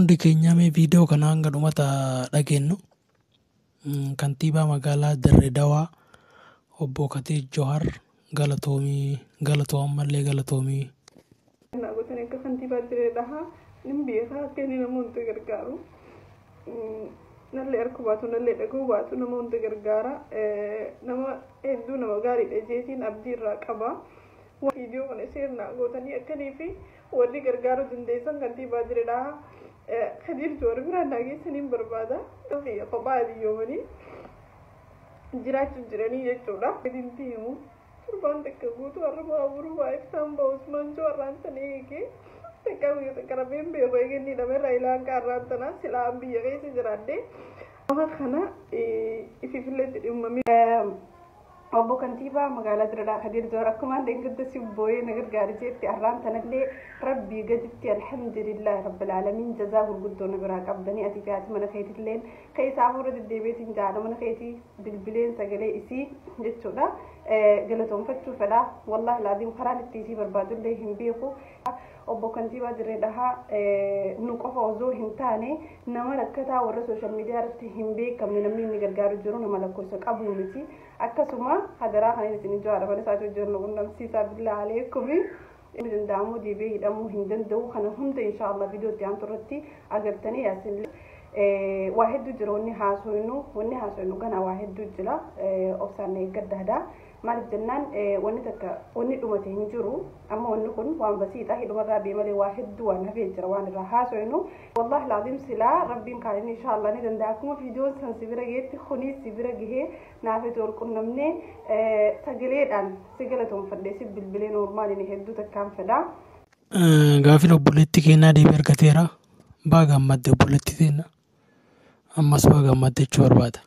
hundi keenya mee viidiyoo kana hanga dhumata dhageenyu. Kantiibaa magaalaa Dirree Dawaa obbo Kadir Johar galatoommallee galatoomii. Namoota akka kantiibaa Dirree Dawaa nimbeekaa kenni namoota gargaaru. Nallee harka baatu nallee dhaguu baatu namoota gargaara. Nama hedduu nama gaariidha jeetiin abdii irraa qaba. Viidiyoo kana sirnaa gootanii akkanii fi warri gargaaruu dandeessan kantiibaa Dirree Dawaa Kadir Johar biraan dhageessaniin barbaada. Kophaa biyyoomanii jiraachuu jiranii jechuudha. Gaditti himu turbaan takka guutuu har'a baaburu waa ibsaan ba'us manchoo har'aan sana eegee takka qarabeen beekoo eegenni dhamerraa ilaan qaarraan tanaa silaan biyya keessa jiraadde. Amma kana ififilleetti dhimmamee obbo kantiibaa magaalaa Dirree Dawaa Kadir Johar akkuma deeggarsa sibbooyee nagargaari jetti har'aan tanallee rabbii gaditti alhamdulillahi rabbil alamin jazaa gurguddoo nabiraa qabdanii ati fi ati mana keetilleen kaisaaf warra deddeebiitiin jaala mana keetii bilbileen sagalee isii jechuudha galatoonfachuu fedha wallahi laadiin karaan itti isii barbaadullee hin beeku. Obbo kantiibaa Dirree Dawaa nu qofa osoo hin taane nama rakkataa warra sooshaal miidiyaa irratti hin beekamne namni inni gargaaru jiru nama lakkoofsa qabu miti. Akkasuma hadaraa kan isin ijaara mana isaa hojjennu qunnamsiisaa billaa aleekumi danda'amuu deebi'ee hidhamuu hin danda'u kana hunda inshaallah viidiyoo itti aantu irratti agartanii yaasin waa hedduu jira wanni haasofnu gana waa hedduu jira obsaan eeggaddaadha. Maaliif jennaan wanni dhumate hin jiru amma wanni kun waan basiidha hidhumarraa beemalee waa hedduu waan hafee jira waan irraa haasofnu wallahi laazim silaa rabbiin kaalin inshaallah ni danda'a akkuma viidiyoon san sibira geetti kunis sibira gahee naafetu ol qunnamnee sagaleedhaan si galatoonfadhee si bilbilee noormaaliin hedduu takkaan fedha. Gaaffiin obboleetti kennaa deebii argateera. Baga gammadde obboleetti teenya ammas baga gammadde jechuu barbaada.